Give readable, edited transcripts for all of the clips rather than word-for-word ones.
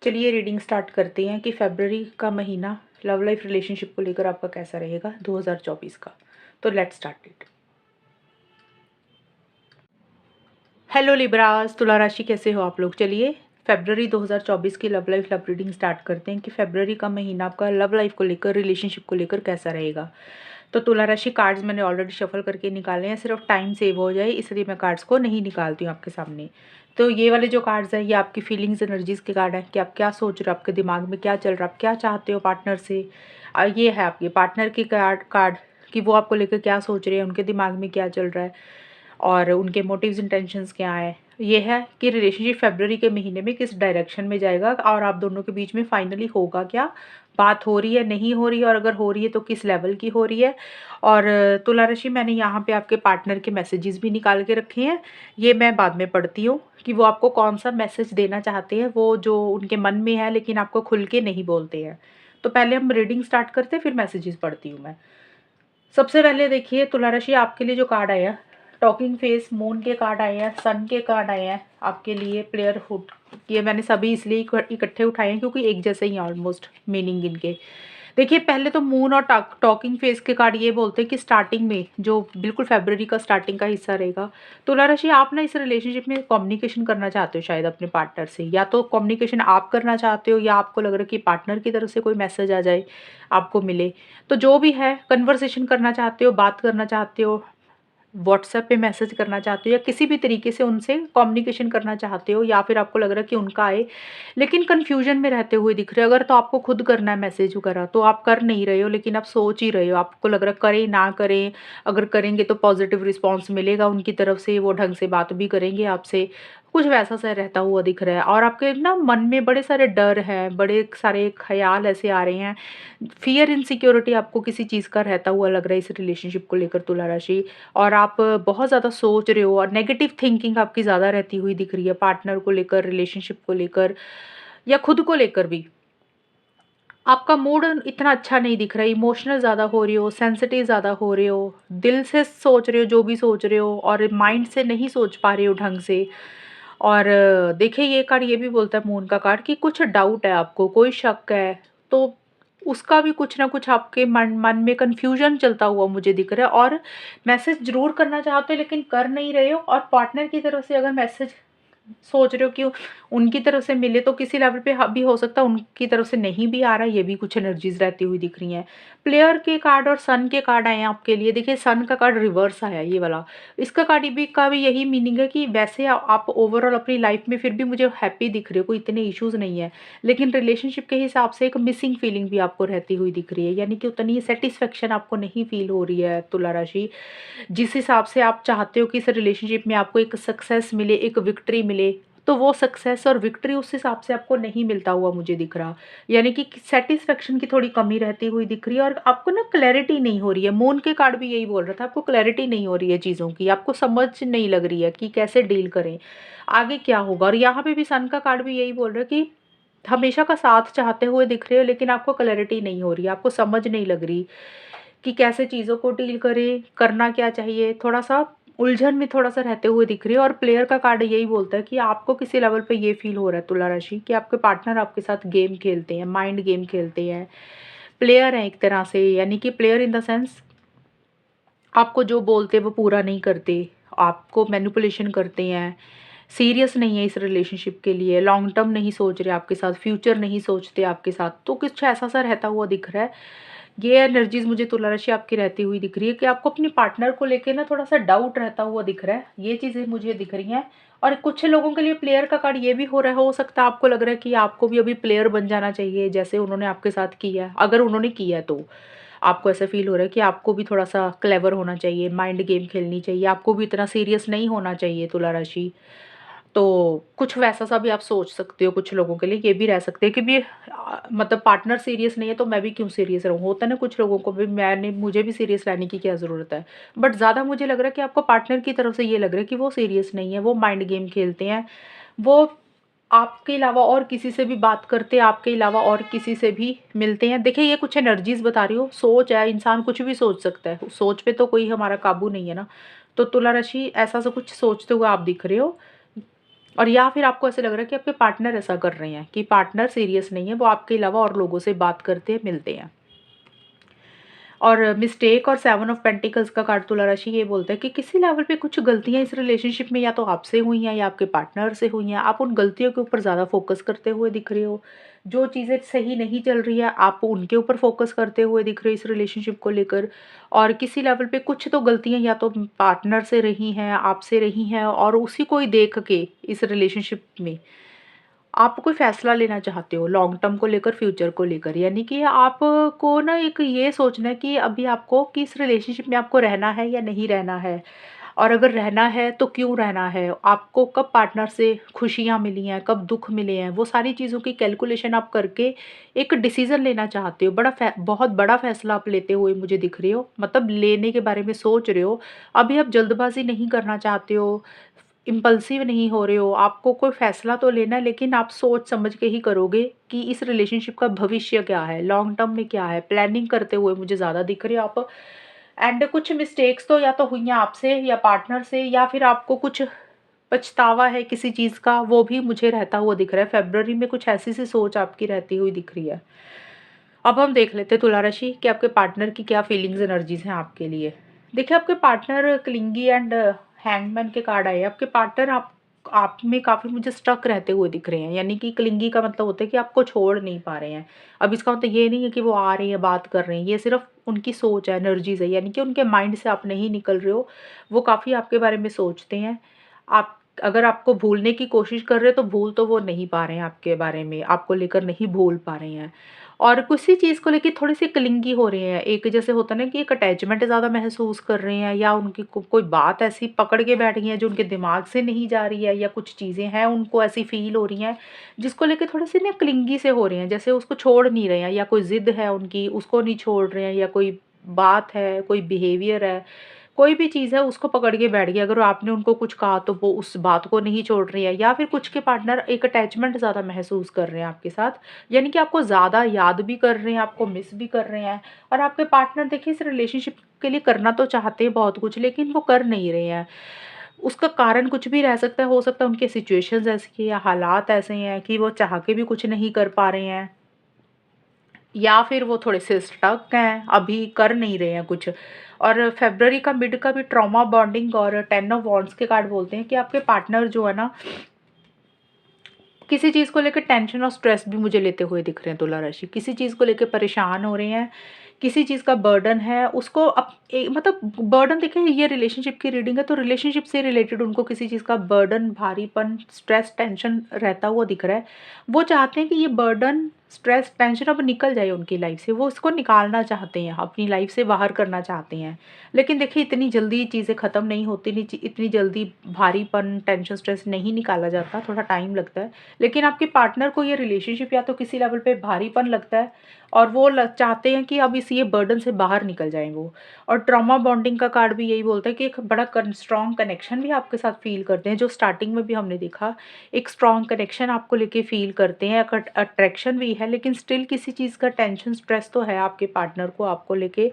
चलिए reading start करते हैं कि फरवरी का महीना लव लाइफ रिलेशनशिप को लेकर आपका कैसा रहेगा 2024 का। तो let's start it. Hello Libras, तुला राशि कैसे हो आप लोग। चलिए फरवरी 2024 की love life love reading start करते हैं कि फरवरी का महीना आपका लव लाइफ को लेकर रिलेशनशिप को लेकर कैसा रहेगा। तो तुला राशि कार्ड्स मैंने ऑलरेडी शफल करके निकाले हैं, सिर्फ टाइम सेव हो जाए इसलिए मैं कार्ड्स को नहीं निकालती हूँ आपके सामने। तो ये वाले जो कार्ड्स हैं ये आपकी फीलिंग्स एनर्जीज के कार्ड हैं कि आप क्या सोच रहे हो, आपके दिमाग में क्या चल रहा है, आप क्या चाहते हो पार्टनर से। ये है आपके पार्टनर की कार्ड कि वो आपको लेकर क्या सोच रहे हैं, उनके दिमाग में क्या चल रहा है और उनके मोटिव्स इंटेंशंस क्या हैं। ये है कि रिलेशनशिप फरवरी के महीने में किस डायरेक्शन में जाएगा और आप दोनों के बीच में फाइनली होगा क्या, बात हो रही है नहीं हो रही है, और अगर हो रही है तो किस लेवल की हो रही है। और तुला राशि मैंने यहाँ पे आपके पार्टनर के मैसेजेस भी निकाल के रखे हैं, ये मैं बाद में पढ़ती हूँ कि वो आपको कौन सा मैसेज देना चाहते हैं, वो जो उनके मन में है लेकिन आपको खुल के नहीं बोलते हैं। तो पहले हम रीडिंग स्टार्ट करते हैं, फिर मैसेजेस पढ़ती हूँ मैं। सबसे पहले देखिए तुला राशि आपके लिए जो कार्ड आया, टॉकिंग फेस, मून के कार्ड आए हैं, सन के कार्ड आए हैं आपके लिए, प्लेयरहुड। ये मैंने सभी इसलिए इकट्ठे उठाए हैं क्योंकि एक जैसे ही ऑलमोस्ट मीनिंग इनके। देखिए पहले तो मून और टॉकिंग फेस के कार्ड ये बोलते हैं कि स्टार्टिंग में जो बिल्कुल फरवरी का स्टार्टिंग का हिस्सा रहेगा, तुला राशि आप ना इस रिलेशनशिप में कम्युनिकेशन करना चाहते हो शायद अपने पार्टनर से, या तो कम्युनिकेशन आप करना चाहते हो या आपको लग रहा है कि पार्टनर की तरफ से कोई मैसेज आ जाए आपको मिले। तो जो भी है कन्वर्सेशन करना चाहते हो, बात करना चाहते हो, व्हाट्सएप पे मैसेज करना चाहते हो या किसी भी तरीके से उनसे कम्युनिकेशन करना चाहते हो, या फिर आपको लग रहा है कि उनका आए लेकिन कन्फ्यूजन में रहते हुए दिख रहे हो। अगर तो आपको खुद करना है मैसेज वगैरह तो आप कर नहीं रहे हो, लेकिन आप सोच ही रहे हो, आपको लग रहा है करें ना करें, अगर करेंगे तो पॉजिटिव रिस्पॉन्स मिलेगा उनकी तरफ से, वो ढंग से बात भी करेंगे आपसे, कुछ वैसा सा रहता हुआ दिख रहा है। और आपके ना मन में बड़े सारे डर हैं, बड़े सारे ख्याल ऐसे आ रहे हैं, फियर इनसिक्योरिटी आपको किसी चीज़ का रहता हुआ लग रहा है इस रिलेशनशिप को लेकर तुला राशि। और आप बहुत ज़्यादा सोच रहे हो और नेगेटिव थिंकिंग आपकी ज़्यादा रहती हुई दिख रही है पार्टनर को लेकर, रिलेशनशिप को लेकर या खुद को लेकर भी। आपका मूड इतना अच्छा नहीं दिख रहा है, इमोशनल ज़्यादा हो रही हो, सेंसिटिव ज़्यादा हो रहे हो, दिल से सोच रहे हो जो भी सोच रहे हो और माइंड से नहीं सोच पा रहे हो ढंग से। और देखिए ये कार्ड ये भी बोलता है, मून का कार्ड, कि कुछ डाउट है आपको, कोई शक है, तो उसका भी कुछ ना कुछ आपके मन मन में कन्फ्यूजन चलता हुआ मुझे दिख रहा है। और मैसेज ज़रूर करना चाहते हो लेकिन कर नहीं रहे हो, और पार्टनर की तरफ से अगर मैसेज सोच रहे हो कि उनकी तरफ से मिले तो किसी लेवल पे भी हो सकता है उनकी तरफ से नहीं भी आ रहा है, ये भी कुछ एनर्जीज रहती हुई दिख रही हैं। प्लेयर के कार्ड और सन के कार्ड आए हैं आपके लिए। देखिए सन का कार्ड रिवर्स आया है ये वाला, इसका कार्ड भी का भी यही मीनिंग है कि वैसे आप ओवरऑल अपनी लाइफ में फिर भी मुझे हैप्पी दिख रहे हो, कोई इतने इश्यूज नहीं है, लेकिन रिलेशनशिप के हिसाब से एक मिसिंग फीलिंग भी आपको रहती हुई दिख रही है, यानी कि उतनी सेटिस्फेक्शन आपको नहीं फील हो रही है तुला राशि। जिस हिसाब से आप चाहते हो कि इस रिलेशनशिप में आपको एक सक्सेस मिले, एक विक्ट्री मिले, तो वो सक्सेस और विक्ट्री उस हिसाब से आपको नहीं मिलता हुआ मुझे दिख रहा। यानी कि सेटिस्फेक्शन की थोड़ी कमी रहती हुई दिख रही है और आपको ना क्लैरिटी नहीं हो रही है। मून के कार्ड भी यही बोल रहा था, आपको क्लैरिटी नहीं हो रही है चीज़ों की, आपको समझ नहीं लग रही है कि कैसे डील करें, आगे क्या होगा। और यहाँ पे भी सन का कार्ड भी यही बोल रहा है कि हमेशा का साथ चाहते हुए दिख रहे हो लेकिन आपको क्लैरिटी नहीं हो रही, आपको समझ नहीं लग रही कि कैसे चीज़ों को डील करें, करना क्या चाहिए, थोड़ा-सा उलझन में थोड़ा-सा रहते हुए दिख रही है। और प्लेयर का कार्ड यही बोलता है कि आपको किसी लेवल पे ये फ़ील हो रहा है तुला राशि कि आपके पार्टनर आपके साथ गेम खेलते हैं, माइंड गेम खेलते हैं, प्लेयर हैं एक तरह से, यानी कि प्लेयर इन द सेंस आपको जो बोलते हैं वो पूरा नहीं करते, आपको मैनिपुलेशन करते हैं, सीरियस नहीं है इस रिलेशनशिप के लिए, लॉन्ग टर्म नहीं सोच रहे आपके साथ, फ्यूचर नहीं सोचते आपके साथ, तो कुछ ऐसा सा रहता हुआ दिख रहा है। ये एनर्जीज मुझे तुला राशि आपकी रहती हुई दिख रही है कि आपको अपने पार्टनर को लेके ना थोड़ा सा डाउट रहता हुआ दिख रहा है, ये चीज़ें मुझे दिख रही हैं। और कुछ लोगों के लिए प्लेयर का कार्ड ये भी हो रहा है, हो सकता है आपको लग रहा है कि आपको भी अभी प्लेयर बन जाना चाहिए जैसे उन्होंने आपके साथ किया है, अगर उन्होंने किया है तो आपको ऐसा फील हो रहा है कि आपको भी थोड़ा सा क्लेवर होना चाहिए, माइंड गेम खेलनी चाहिए, आपको भी इतना सीरियस नहीं होना चाहिए तुला राशि। तो कुछ वैसा सा भी आप सोच सकते हो, कुछ लोगों के लिए ये भी रह सकते हैं कि भी मतलब पार्टनर सीरियस नहीं है तो मैं भी क्यों सीरियस रहूँ, होता है ना कुछ लोगों को भी, मैंने मुझे भी सीरियस रहने की क्या ज़रूरत है। बट ज़्यादा मुझे लग रहा है कि आपको पार्टनर की तरफ से ये लग रहा है कि वो सीरियस नहीं है, वो माइंड गेम खेलते हैं, वो आपके अलावा और किसी से भी बात करते हैं, आपके अलावा और किसी से भी मिलते हैं। देखिए ये कुछ एनर्जीज बता रही हो, सोच है, इंसान कुछ भी सोच सकता है, सोच पे तो कोई हमारा काबू नहीं है ना। तो तुला राशि ऐसा सा कुछ सोचते हुए आप दिख रहे हो। और या फिर आपको ऐसे लग रहा है कि आपके पार्टनर ऐसा कर रहे हैं कि पार्टनर सीरियस नहीं है, वो आपके अलावा और लोगों से बात करते हैं, मिलते हैं। और मिस्टेक और 7 ऑफ पेंटिकल्स का कार्ड तुला राशि ये बोलता है कि किसी लेवल पे कुछ गलतियाँ इस रिलेशनशिप में या तो आपसे हुई हैं या आपके पार्टनर से हुई हैं। आप उन गलतियों के ऊपर ज़्यादा फोकस करते हुए दिख रहे हो। जो चीज़ें सही नहीं चल रही है, आप उनके ऊपर फोकस करते हुए दिख रहे हो इस रिलेशनशिप को लेकर। और किसी लेवल पे कुछ तो गलतियाँ या तो पार्टनर से रही हैं, आपसे रही हैं, और उसी को ही देख के इस रिलेशनशिप में आप कोई फ़ैसला लेना चाहते हो लॉन्ग टर्म को लेकर, फ्यूचर को लेकर। यानी कि आपको ना एक ये सोचना है कि अभी आपको कि इस रिलेशनशिप में आपको रहना है या नहीं रहना है, और अगर रहना है तो क्यों रहना है? आपको कब पार्टनर से खुशियाँ मिली हैं, कब दुःख मिले हैं, वो सारी चीज़ों की कैलकुलेशन आप करके एक डिसीज़न लेना चाहते हो। बहुत बड़ा फ़ैसला आप लेते हुए मुझे दिख रहे हो, मतलब लेने के बारे में सोच रहे हो। अभी आप जल्दबाज़ी नहीं करना चाहते हो, इम्पल्सिव नहीं हो रहे हो, आपको कोई फ़ैसला तो लेना है, लेकिन आप सोच समझ के ही करोगे कि इस रिलेशनशिप का भविष्य क्या है, लॉन्ग टर्म में क्या है, प्लानिंग करते हुए मुझे ज़्यादा दिख रहे हो आप। एंड कुछ मिस्टेक्स तो या तो हुई हैं आपसे या पार्टनर से, या फिर आपको कुछ पछतावा है किसी चीज़ का, वो भी मुझे रहता हुआ दिख रहा है। फ़रवरी में कुछ ऐसी-सी सोच आपकी रहती हुई दिख रही है। अब हम देख लेते हैं तुला राशि कि आपके पार्टनर की क्या फीलिंग्स एनर्जीज़ हैं आपके लिए। देखिए, आपके पार्टनर क्लिंगी एंड हैंगमैन के कार्ड आए हैं। आपके पार्टनर आप में काफ़ी मुझे स्टक रहते हुए दिख रहे हैं। यानी कि क्लिंगी का मतलब होता है कि आपको छोड़ नहीं पा रहे हैं। अब इसका मतलब ये नहीं है कि वो आ रहे हैं, बात कर रहे हैं। ये सिर्फ़ उनकी सोच है, एनर्जीज़ है। यानी कि उनके माइंड से आप नहीं निकल रहे हो। वो काफ़ी आपके बारे में सोचते हैं। आप अगर आपको भूलने की कोशिश कर रहे हो तो भूल तो वो नहीं पा रहे हैं आपके बारे में, आपको लेकर नहीं भूल पा रहे हैं। और किसी चीज़ को लेके थोड़े-से क्लिंगी हो रहे हैं। एक जैसे होता है ना कि एक अटैचमेंट ज़्यादा महसूस कर रहे हैं, या उनकी कोई बात ऐसी पकड़ के बैठ गई है जो उनके दिमाग से नहीं जा रही है, या कुछ चीज़ें हैं उनको ऐसी फ़ील हो रही हैं जिसको लेके थोड़े-से ना क्लिंगी से हो रहे हैं। जैसे उसको छोड़ नहीं रहे हैं, या कोई ज़िद है उनकी, उसको नहीं छोड़ रहे हैं, या कोई बात है, कोई बिहेवियर है, कोई भी चीज़ है उसको पकड़ के बैठ गए। अगर आपने उनको कुछ कहा तो वो उस बात को नहीं छोड़ रही है, या फिर कुछ के पार्टनर एक अटैचमेंट ज़्यादा महसूस कर रहे हैं आपके साथ। यानी कि आपको ज़्यादा याद भी कर रहे हैं, आपको मिस भी कर रहे हैं। और आपके पार्टनर देखिए इस रिलेशनशिप के लिए करना तो चाहते हैं बहुत कुछ, लेकिन वो कर नहीं रहे हैं। उसका कारण कुछ भी रह सकता है, हो सकता है उनकी सिचुएशंस ऐसी है या हालात ऐसे हैं कि वो चाह के भी कुछ नहीं कर पा रहे हैं, या फिर वो थोड़े-से स्टक हैं, अभी कर नहीं रहे हैं कुछ। और फ़रवरी का मिड का भी ट्रॉमा बॉन्डिंग और 10 ऑफ वांड्स के कार्ड बोलते हैं कि आपके पार्टनर जो है ना, किसी चीज़ को लेकर टेंशन और स्ट्रेस भी मुझे लेते हुए दिख रहे हैं तुला राशि। किसी चीज़ को लेके परेशान हो रहे हैं, किसी चीज़ का बर्डन है, उसको मतलब बर्डन देखिए, ये रिलेशनशिप की रीडिंग है, तो रिलेशनशिप से रिलेटेड उनको किसी चीज़ का बर्डन, भारीपन, स्ट्रेस, टेंशन रहता हुआ दिख रहा है। वो चाहते हैं कि ये बर्डन, स्ट्रेस, टेंशन अब निकल जाए उनकी लाइफ़ से, वो इसको निकालना चाहते हैं, अपनी लाइफ़ से बाहर करना चाहते हैं। लेकिन देखिए, इतनी जल्दी चीज़ें ख़त्म नहीं होती, इतनी जल्दी भारीपन, टेंशन, स्ट्रेस नहीं निकाला जाता, थोड़ा टाइम लगता है। लेकिन आपके पार्टनर को ये रिलेशनशिप या तो किसी लेवल पे भारीपन लगता है, और वो चाहते हैं कि अब इस ये बर्डन से बाहर निकल जाएं वो। और ट्रॉमा बॉन्डिंग का कार्ड भी यही बोलता है कि एक बड़ा स्ट्रॉन्ग कनेक्शन भी आपके साथ फील करते हैं, जो स्टार्टिंग में भी हमने देखा। एक स्ट्रॉन्ग कनेक्शन आपको लेके फील करते हैं, अट्रैक्शन भी है, लेकिन स्टिल किसी चीज़ का टेंशन, स्ट्रेस तो है आपके पार्टनर को आपको लेके।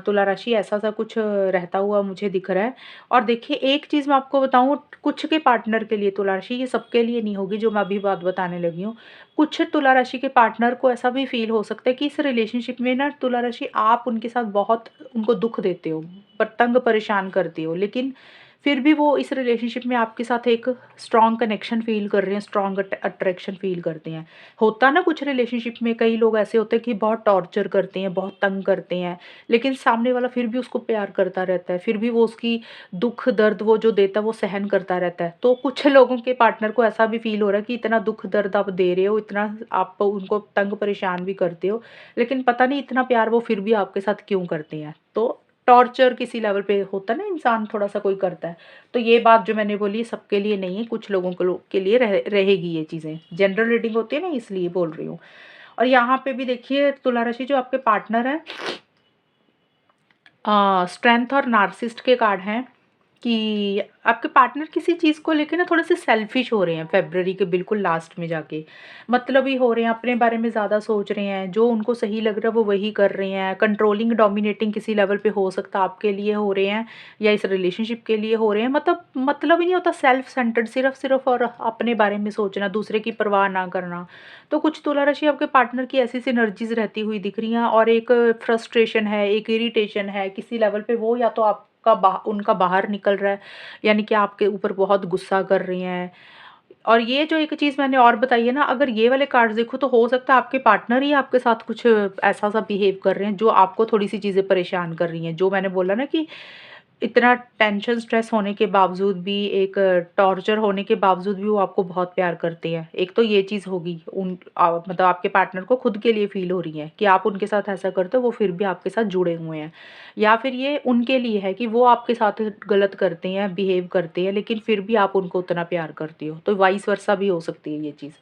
तुला राशि ऐसा सा कुछ रहता हुआ मुझे दिख रहा है। और देखिए, एक चीज़ मैं आपको बताऊँ, कुछ के पार्टनर के लिए तुला राशि, ये सबके लिए नहीं होगी जो मैं अभी बात बताने लगी हूँ। कुछ तुला राशि के पार्टनर को ऐसा भी फ़ील हो सकता है कि इस रिलेशनशिप में ना तुला राशि आप उनके साथ बहुत उनको दुःख देते हो, तंग परेशान करते हो, लेकिन फिर भी वो इस रिलेशनशिप में आपके साथ एक स्ट्रॉन्ग कनेक्शन फ़ील कर रहे हैं, स्ट्रॉन्ग अट्रैक्शन फ़ील करते हैं। होता ना कुछ रिलेशनशिप में कई लोग ऐसे होते हैं कि बहुत टॉर्चर करते हैं, बहुत तंग करते हैं, लेकिन सामने वाला फिर भी उसको प्यार करता रहता है, फिर भी वो उसकी दुःख दर्द वो जो देता है वो सहन करता रहता है। तो कुछ लोगों के पार्टनर को ऐसा भी फ़ील हो रहा है कि इतना दुःख दर्द आप दे रहे हो, इतना आप उनको तंग परेशान भी करते हो, लेकिन पता नहीं इतना प्यार वो फिर भी आपके साथ क्यों करते हैं। तो टॉर्चर किसी लेवल पे होता है ना, इंसान थोड़ा-सा कोई करता है। तो ये बात जो मैंने बोली सबके लिए नहीं है, कुछ लोगों के लिए रहेगी ये चीज़ें। जनरल रीडिंग होती है ना, इसलिए बोल रही हूँ। और यहाँ पे भी देखिए तुला राशि, जो आपके पार्टनर हैं, स्ट्रेंथ और नार्सिसिस्ट के कार्ड हैं। कि आपके पार्टनर किसी चीज़ को लेके ना थोड़े-से सेल्फिश हो रहे हैं फ़रवरी के बिल्कुल लास्ट में जाके। मतलबी हो रहे हैं, अपने बारे में ज़्यादा सोच रहे हैं, जो उनको सही लग रहा है वो वही कर रहे हैं। कंट्रोलिंग, डोमिनेटिंग किसी लेवल पे हो सकता है आपके लिए हो रहे हैं या इस रिलेशनशिप के लिए हो रहे हैं। मतलब ही नहीं होता सेल्फ सेंटर्ड, सिर्फ़ और अपने बारे में सोचना, दूसरे की परवाह ना करना। तो कुछ तुला राशि आपके पार्टनर की ऐसी-सी एनर्जीज़ रहती हुई दिख रही हैं और एक फ्रस्ट्रेशन है, एक इरिटेशन है, किसी लेवल पे वो या तो आपका उनका बाहर निकल रहा है, यानी कि आपके ऊपर बहुत गुस्सा कर रही हैं। और ये जो एक चीज़ मैंने और बताई है ना, अगर ये वाले कार्ड्स देखो तो हो सकता है आपके पार्टनर ही आपके साथ कुछ ऐसा-सा बिहेव कर रहे हैं, जो आपको थोड़ी-सी चीज़ें परेशान कर रही हैं। जो मैंने बोला ना कि इतना टेंशन, स्ट्रेस होने के बावजूद भी, एक टॉर्चर होने के बावजूद भी वो आपको बहुत प्यार करते हैं। एक तो ये चीज़ होगी मतलब आपके पार्टनर को खुद के लिए फ़ील हो रही है कि आप उनके साथ ऐसा करते हो, वो फिर भी आपके साथ जुड़े हुए हैं। या फिर ये उनके लिए है कि वो आपके साथ गलत करते हैं, बिहेव करते हैं, लेकिन फिर भी आप उनको उतना प्यार करते हो। तो वाइस वर्सा भी हो सकती है ये चीज़।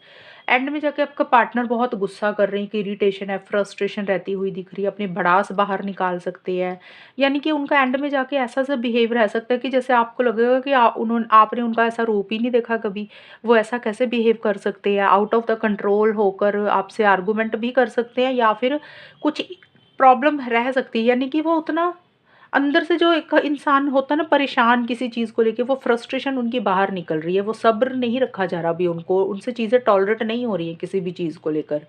एंड में जाके आपका पार्टनर बहुत गुस्सा कर रहे हैं कि इरिटेशन है, फ्रस्ट्रेशन रहती हुई दिख रही है, अपनी भड़ास बाहर निकाल सकते हैं। यानी कि उनका एंड में जाके ऐसा-सा बिहेव रह सकता है कि जैसे आपको लगेगा कि आपने उनका ऐसा रूप ही नहीं देखा कभी। वो ऐसा कैसे बिहेव कर सकते हैं? आउट ऑफ द कंट्रोल होकर आपसे आर्गुमेंट भी कर सकते हैं या फिर कुछ प्रॉब्लम रह सकती है। यानी कि वो उतना अंदर से जो एक इंसान होता है ना परेशान किसी चीज़ को लेके, वो फ्रस्ट्रेशन उनकी बाहर निकल रही है। वो सब्र नहीं रखा जा रहा अभी उनको, उनसे चीज़ें टॉलरेट नहीं हो रही हैं किसी भी चीज़ को लेकर।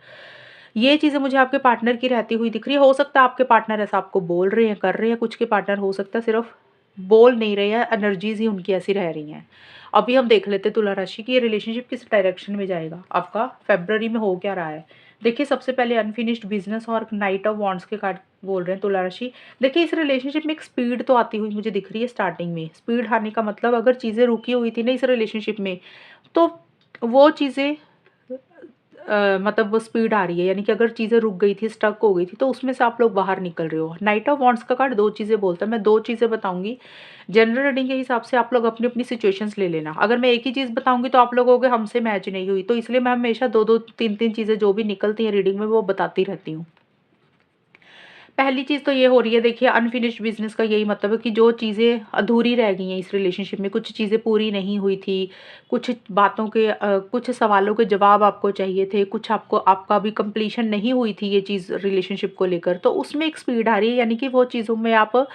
ये चीज़ें मुझे आपके पार्टनर की रहती हुई दिख रही है। हो सकता है आपके पार्टनर ऐसा आपको बोल रहे हैं, कर रहे हैं, कुछ के पार्टनर हो सकता है सिर्फ़ बोल नहीं रहे हैं, एनर्जीज़ ही उनकी ऐसी रह रही हैं। अभी हम देख लेते हैं तुला राशि की ये रिलेशनशिप किस डायरेक्शन में जाएगा, आपका फ़रवरी में हो क्या रहा है। देखिए सबसे पहले अनफिनिश्ड बिज़नेस और नाइट ऑफ वांड्स के कार्ड बोल रहे हैं तुला राशि। देखिए इस रिलेशनशिप में एक स्पीड तो आती हुई मुझे दिख रही है स्टार्टिंग में। स्पीड आने का मतलब अगर चीज़ें रुकी हुई थी ना इस रिलेशनशिप में, तो वो चीज़ें मतलब वो स्पीड आ रही है, यानी कि अगर चीज़ें रुक गई थी, स्टक हो गई थी, तो उसमें से आप लोग बाहर निकल रहे हो। नाइट ऑफ वांड्स का कार्ड 2 चीज़ें बोलता है, मैं 2 चीज़ें बताऊँगी। जनरल रीडिंग के हिसाब से आप लोग अपनी-अपनी सिचुएशंस ले लेना। अगर मैं एक ही चीज़ बताऊँगी तो आप लोग कहोगे हमसे मैच नहीं हुई, तो इसलिए मैं हमेशा 2-2, 3-3 चीज़ें जो भी निकलती हैं रीडिंग में वो बताती रहती हूँ। पहली चीज़ तो ये हो रही है, देखिए अनफिनिश्ड बिज़नेस का यही मतलब है कि जो चीज़ें अधूरी रह गई हैं इस रिलेशनशिप में, कुछ चीज़ें पूरी नहीं हुई थी, कुछ बातों के कुछ सवालों के जवाब आपको चाहिए थे, कुछ आपका अभी कंप्लीशन नहीं हुई थी ये चीज़ रिलेशनशिप को लेकर, तो उसमें एक स्पीड आ रही है, यानी कि वो चीज़ों में आप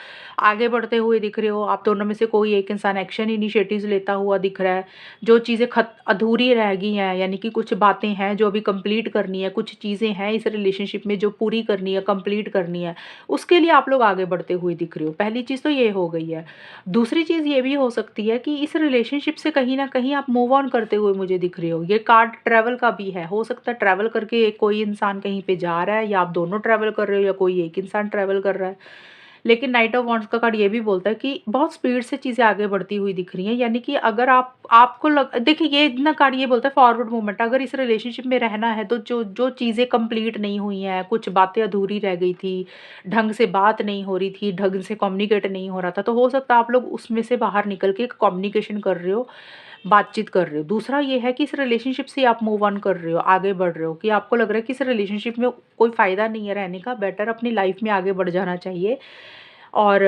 आगे बढ़ते हुए दिख रहे हो। आप दोनों में से कोई एक इंसान एक्शन इनिशिएटिव्स लेता हुआ दिख रहा है। जो चीज़ें अधूरी रह गई हैं, यानी कि कुछ बातें हैं जो अभी कंप्लीट करनी है, कुछ चीज़ें हैं इस रिलेशनशिप में जो पूरी करनी है, कंप्लीट करनी है, उसके लिए आप लोग आगे बढ़ते हुए दिख रहे हो। पहली चीज़ तो ये हो गई है। दूसरी चीज़ ये भी हो सकती है कि इस रिलेशनशिप से कहीं न कहीं आप मूव ऑन करते हुए मुझे दिख रहे हो। ये कार्ड ट्रैवल का भी है। हो सकता है ट्रैवल करके कोई इंसान कहीं पे जा रहा है या आप दोनों ट्रैवल कर रहे हो या कोई एक इंसान ट्रैवल कर रहा है। लेकिन नाइट ऑफ वांड्स का कार्ड ये भी बोलता है कि बहुत स्पीड से चीज़ें आगे बढ़ती हुई दिख रही हैं। यानी कि अगर आपको लग देखिए ये ना कार्ड ये बोलता है फॉरवर्ड मूवमेंट। अगर इस रिलेशनशिप में रहना है तो जो जो चीज़ें कंप्लीट नहीं हुई हैं, कुछ बातें अधूरी रह गई थी, ढंग से बात नहीं हो रही थी, ढंग से कम्युनिकेट नहीं हो रहा था, तो हो सकता है आप लोग उसमें से बाहर निकल के कम्युनिकेशन कर रहे हो, बातचीत कर रहे हो। दूसरा ये है कि इस रिलेशनशिप से आप मूव ऑन कर रहे हो, आगे बढ़ रहे हो कि आपको लग रहा है कि इस रिलेशनशिप में कोई फ़ायदा नहीं है रहने का, बेटर अपनी लाइफ़ में आगे बढ़ जाना चाहिए। और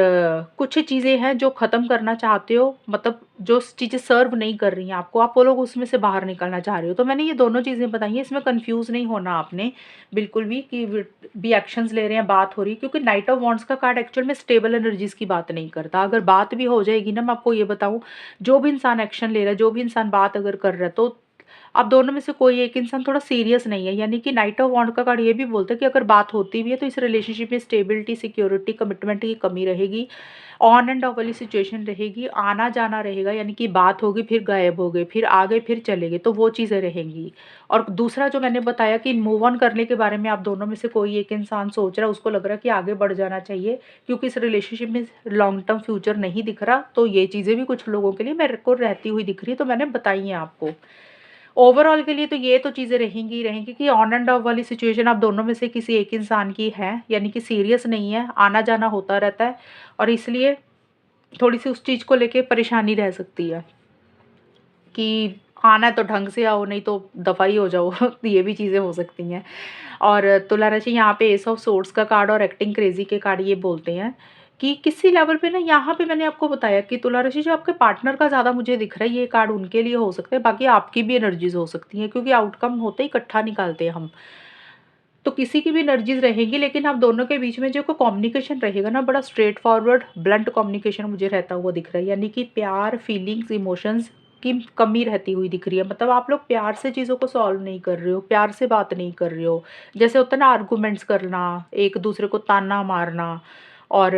कुछ चीज़ें हैं जो ख़त्म करना चाहते हो, मतलब जो चीज़ें सर्व नहीं कर रही हैं आपको, आप वो लोग उसमें से बाहर निकलना चाह रहे हो। तो मैंने ये दोनों चीज़ें बताई हैं, इसमें कन्फ्यूज़ नहीं होना आपने बिल्कुल भी कि भी एक्शंस ले रहे हैं, बात हो रही है, क्योंकि नाइट ऑफ वांड्स का कार्ड एक्चुअल में स्टेबल एनर्जीज़ की बात नहीं करता। अगर बात भी हो जाएगी ना, मैं आपको ये बताऊँ, जो भी इंसान एक्शन ले रहा है, जो भी इंसान बात अगर कर रहा है, तो अब दोनों में से कोई एक इंसान थोड़ा सीरियस नहीं है। यानी कि नाइट ऑफ वांड का कार्ड ये भी बोलता है कि अगर बात होती भी है तो इस रिलेशनशिप में स्टेबिलिटी, सिक्योरिटी, कमिटमेंट की कमी रहेगी। ऑन एंड ऑफ वाली सिचुएशन रहेगी, आना-जाना रहेगा, यानी कि बात होगी फिर गायब हो गए, फिर आ गए फिर चले गए, तो वो चीज़ें रहेंगी। और दूसरा जो मैंने बताया कि मूव ऑन करने के बारे में आप दोनों में से कोई एक इंसान सोच रहा है, उसको लग रहा है कि आगे बढ़ जाना चाहिए, क्योंकि इस रिलेशनशिप में लॉन्ग टर्म फ्यूचर नहीं दिख रहा, तो ये चीज़ें भी कुछ लोगों के लिए मेरे को रहती हुई दिख रही है, तो मैंने बताई हैं आपको। ओवरऑल के लिए तो ये तो चीज़ें रहेंगी ही रहेंगी कि ऑन एंड ऑफ वाली सिचुएशन आप दोनों में से किसी एक इंसान की है, यानी कि सीरियस नहीं है, आना-जाना होता रहता है और इसलिए थोड़ी-सी उस चीज़ को लेके परेशानी रह सकती है कि आना है तो ढंग से आओ, नहीं तो दफ़ा ही हो जाओ। ये भी चीज़ें हो सकती हैं। और तुला राशि यहाँ पे एस ऑफ सोर्ड्स का कार्ड और एक्टिंग क्रेज़ी के कार्ड ये बोलते हैं कि किसी लेवल पे ना यहाँ पे मैंने आपको बताया कि तुला राशि जो आपके पार्टनर का ज़्यादा मुझे दिख रहा है, ये कार्ड उनके लिए हो सकता है, बाकी आपकी भी एनर्जीज़ हो सकती हैं क्योंकि आउटकम होते ही इकट्ठा निकालते हैं हम। तो किसी की भी एनर्जीज़ रहेंगी, लेकिन आप दोनों के बीच में जो को कम्युनिकेशन रहेगा ना, बड़ा स्ट्रेट फॉरवर्ड ब्लंट कम्युनिकेशन मुझे रहता हुआ दिख रहा है। यानी कि प्यार, फीलिंग्स, इमोशंस की कमी रहती हुई दिख रही है। मतलब आप लोग प्यार से चीज़ों को सॉल्व नहीं कर रहे हो, प्यार से बात नहीं कर रहे हो। जैसे होता है ना आर्गुमेंट्स करना, एक दूसरे को ताना मारना और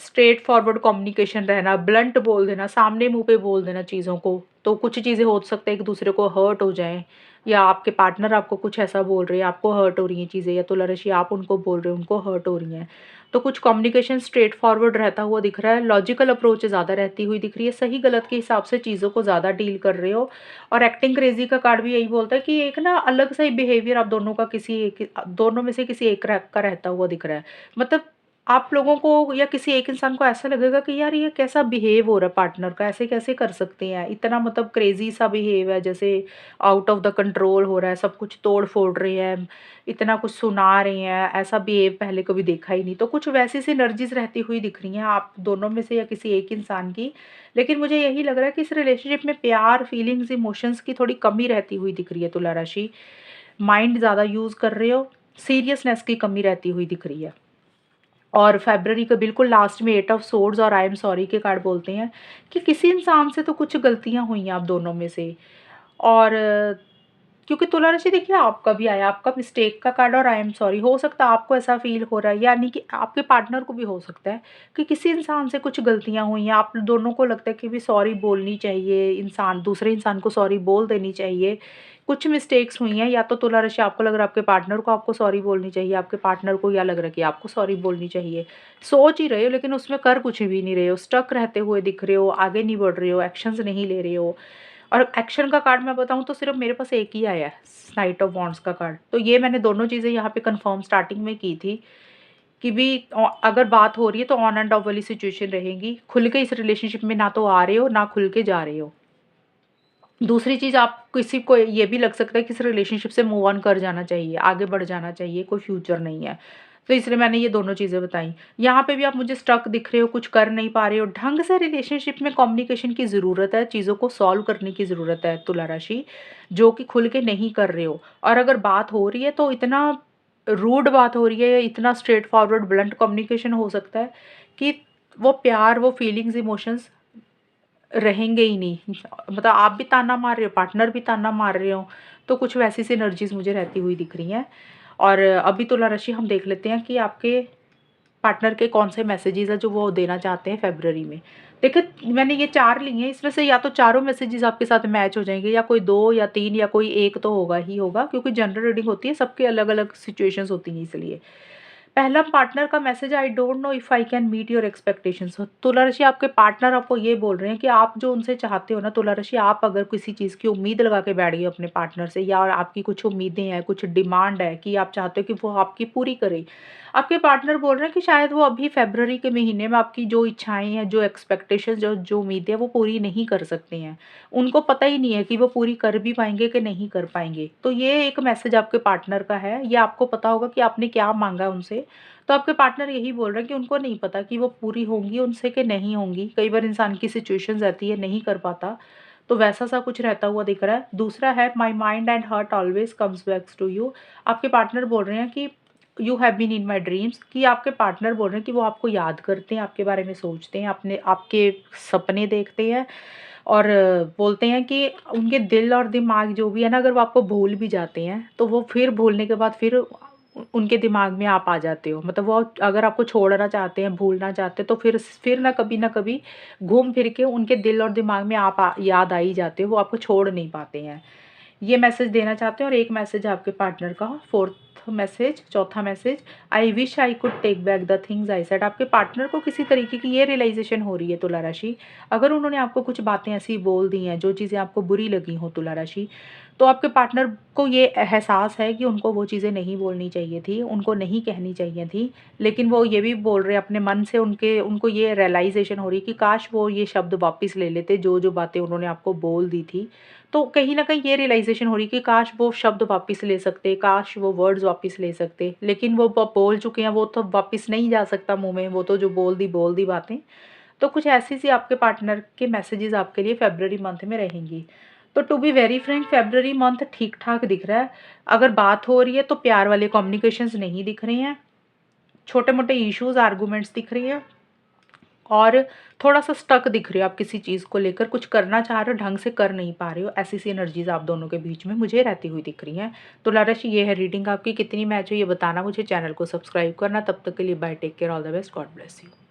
स्ट्रेट फॉरवर्ड कम्युनिकेशन रहना, ब्लंट बोल देना, सामने मुँह पे बोल देना चीज़ों को। तो कुछ चीज़ें हो सकता है एक दूसरे को हर्ट हो जाएँ, या आपके पार्टनर आपको कुछ ऐसा बोल रहे हैं, आपको हर्ट हो रही हैं चीज़ें, या तुला राशि आप उनको बोल रहे हो, उनको हर्ट हो रही हैं। तो कुछ कम्युनिकेशन स्ट्रेट फॉरवर्ड रहता हुआ दिख रहा है, लॉजिकल अप्रोच ज़्यादा रहती हुई दिख रही है, सही-गलत के हिसाब से चीज़ों को ज़्यादा डील कर रहे हो। और एक्टिंग क्रेज़ी का कार्ड भी यही बोलता है कि एक ना अलग सा ही बिहेवियर आप दोनों का किसी एक दोनों में से किसी एक का रहता हुआ दिख रहा है। मतलब आप लोगों को या किसी एक इंसान को ऐसा लगेगा कि यार ये कैसा बिहेव हो रहा है पार्टनर का, ऐसे कैसे कर सकते हैं? इतना मतलब क्रेज़ी सा बिहेव है, जैसे आउट ऑफ द कंट्रोल हो रहा है, सब कुछ तोड़-फोड़ रहे हैं, इतना कुछ सुना रहे हैं, ऐसा बिहेव पहले कभी देखा ही नहीं। तो कुछ वैसी सी एनर्जीज़ रहती हुई दिख रही हैं आप दोनों में से या किसी एक इंसान की। लेकिन मुझे यही लग रहा है कि इस रिलेशनशिप में प्यार, फीलिंग्स, इमोशंस की थोड़ी कमी रहती हुई दिख रही है तुला राशि। माइंड ज़्यादा यूज़ कर रहे हो, सीरियसनेस की कमी रहती हुई दिख रही है। और फ़रवरी के बिल्कुल लास्ट में 8 ऑफ सोर्ड्स और आई एम सॉरी के कार्ड बोलते हैं कि किसी इंसान से तो कुछ गलतियाँ हुई हैं आप दोनों में से। और क्योंकि तुला राशि देखिए आपका भी आया, आपका मिस्टेक का कार्ड और आई एम सॉरी, हो सकता है आपको ऐसा फ़ील हो रहा है, यानी कि आपके पार्टनर को भी हो सकता है कि किसी इंसान से कुछ गलतियाँ हुई हैं, आप दोनों को लगता है कि भी सॉरी बोलनी चाहिए, इंसान दूसरे इंसान को सॉरी बोल देनी चाहिए। कुछ मिस्टेक्स हुई हैं, या तो तुला राशि आपको लग रहा है आपके पार्टनर को आपको सॉरी बोलनी चाहिए, आपके पार्टनर को या लग रहा है कि आपको सॉरी बोलनी चाहिए। सोच ही रहे हो लेकिन उसमें कर कुछ भी नहीं रहे हो, स्टक रहते हुए दिख रहे हो, आगे नहीं बढ़ रहे हो, एक्शंस नहीं ले रहे हो। और एक्शन का कार्ड मैं बताऊँ तो सिर्फ़ मेरे पास एक ही आया है, नाइट ऑफ वांड्स का कार्ड। तो ये मैंने दोनों चीज़ें यहाँ पे कन्फर्म स्टार्टिंग में की थी कि भी अगर बात हो रही है तो ऑन एंड ऑफ वाली सिचुएशन रहेगी। खुल के इस रिलेशनशिप में ना तो आ रहे हो, ना खुल के जा रहे हो। दूसरी चीज़, आप किसी को ये भी लग सकता है कि इस रिलेशनशिप से मूव ऑन कर जाना चाहिए, आगे बढ़ जाना चाहिए, कोई फ्यूचर नहीं है। तो इसलिए मैंने ये दोनों चीज़ें बताई। यहाँ पे भी आप मुझे स्टक दिख रहे हो, कुछ कर नहीं पा रहे हो। ढंग से रिलेशनशिप में कम्युनिकेशन की ज़रूरत है, चीज़ों को सॉल्व करने की ज़रूरत है तुला राशि, जो कि खुल के नहीं कर रहे हो। और अगर बात हो रही है तो इतना रूड बात हो रही है, या इतना स्ट्रेट फॉरवर्ड ब्लंट कम्युनिकेशन हो सकता है कि वो प्यार, वो फीलिंग्स, इमोशंस रहेंगे ही नहीं। मतलब आप भी ताना मार रहे हो, पार्टनर भी ताना मार रहे हो, तो कुछ वैसी सी एनर्जीज़ मुझे रहती हुई दिख रही हैं। और अभी तुला राशि हम देख लेते हैं कि आपके पार्टनर के कौन से मैसेजेज़ हैं जो वो देना चाहते हैं फ़रवरी में। देखिए मैंने ये 4 लिए हैं, इसमें से या तो चारों मैसेजेज़ आपके साथ मैच हो जाएँगे, या कोई 2 या 3 या कोई 1 तो होगा ही होगा, क्योंकि जनरल रीडिंग होती है, सबके अलग-अलग सिचुएशंस होती हैं इसलिए। पहला पार्टनर का message, I don't know if I can meet your expectations. तुला राशि आपके पार्टनर आपको ये बोल रहे हैं कि आप जो उनसे चाहते हो ना तुला राशि, आप अगर किसी चीज़ की उम्मीद लगा के बैठ गए हो अपने पार्टनर से, या आपकी कुछ उम्मीदें हैं, कुछ डिमांड है कि आप चाहते हो कि वो आपकी पूरी करे, आपके पार्टनर बोल रहे हैं कि शायद वो अभी फ़रवरी के महीने में आपकी जो इच्छाएं हैं, जो एक्सपेक्टेशंस, जो जो उम्मीदें हैं, वो पूरी नहीं कर सकते हैं। उनको पता ही नहीं है कि वो पूरी कर भी पाएंगे कि नहीं कर पाएंगे। तो ये एक मैसेज आपके पार्टनर का है, ये आपको पता होगा कि आपने क्या मांगा उनसे। तो आपके पार्टनर यही बोल रहे हैं कि उनको नहीं पता कि वो पूरी होंगी उनसे कि नहीं होंगी। कई बार इंसान की सिचुएशंस रहती है, नहीं कर पाता, तो वैसा सा कुछ रहता हुआ दिख रहा है। दूसरा है, my mind and heart always comes back to you. आपके पार्टनर बोल रहे हैं कि you have been in my dreams, कि आपके पार्टनर बोल रहे हैं कि वो आपको याद करते हैं, आपके बारे में सोचते हैं, अपने आपके सपने देखते हैं। और बोलते हैं कि उनके दिल और दिमाग जो भी है ना, अगर वो आपको भूल भी जाते हैं, तो वो फिर भूलने के बाद फिर उनके दिमाग में आप आ जाते हो। मतलब वो अगर आपको छोड़ना चाहते हैं, भूलना चाहते हैं, तो फिर ना कभी घूम फिर के उनके दिल और दिमाग में आप याद आ ही जाते हो, वो आपको छोड़ नहीं पाते हैं। ये मैसेज देना चाहते हैं। और एक मैसेज आपके पार्टनर का, फोर्थ मैसेज, चौथा message, I wish I could take back the things I said. आपके पार्टनर को किसी तरीके की ये रियलाइजेशन हो रही है तुला राशि, अगर उन्होंने आपको कुछ बातें ऐसी बोल दी हैं जो चीज़ें आपको बुरी लगी हो तुला राशि, तो आपके पार्टनर को ये एहसास है कि उनको वो चीज़ें नहीं बोलनी चाहिए थी, उनको नहीं कहनी चाहिए थी। लेकिन वो ये भी बोल रहे हैं अपने मन से, उनको ये रियलाइजेशन हो रही है कि काश वो ये शब्द वापस ले लेते, जो बातें उन्होंने आपको बोल दी थी। तो कहीं न कहीं ये रियलाइज़ेशन हो रही है कि काश वो शब्द वापस ले सकते, काश वो वर्ड्स वापस ले सकते, लेकिन वो बोल चुके हैं, वो तो वापस नहीं जा सकता मुँह में, वो तो जो बोल दी बातें। तो कुछ ऐसी-सी आपके पार्टनर के मैसेजेस आपके लिए फ़रवरी मंथ में रहेंगी। तो टू बी वेरी फ्रैंक फ़रवरी मंथ ठीक-ठाक दिख रहा है। अगर बात हो रही है तो प्यार वाले कम्युनिकेशंस नहीं दिख रहे हैं। छोटे-मोटे इश्यूज़, आर्गुमेंट्स दिख रही हैं और थोड़ा-सा स्टक दिख रहे हो आप किसी चीज़ को लेकर, कुछ करना चाह रहे हो, ढंग से कर नहीं पा रहे हो। ऐसी-सी एनर्जीज़ आप दोनों के बीच में मुझे रहती हुई दिख रही हैं। तुला राशि ये है रीडिंग आपकी, कितनी मैच हुई ये बताना मुझे, चैनल को सब्सक्राइब करना। तब तक के लिए bye, take care, all the best, God bless you.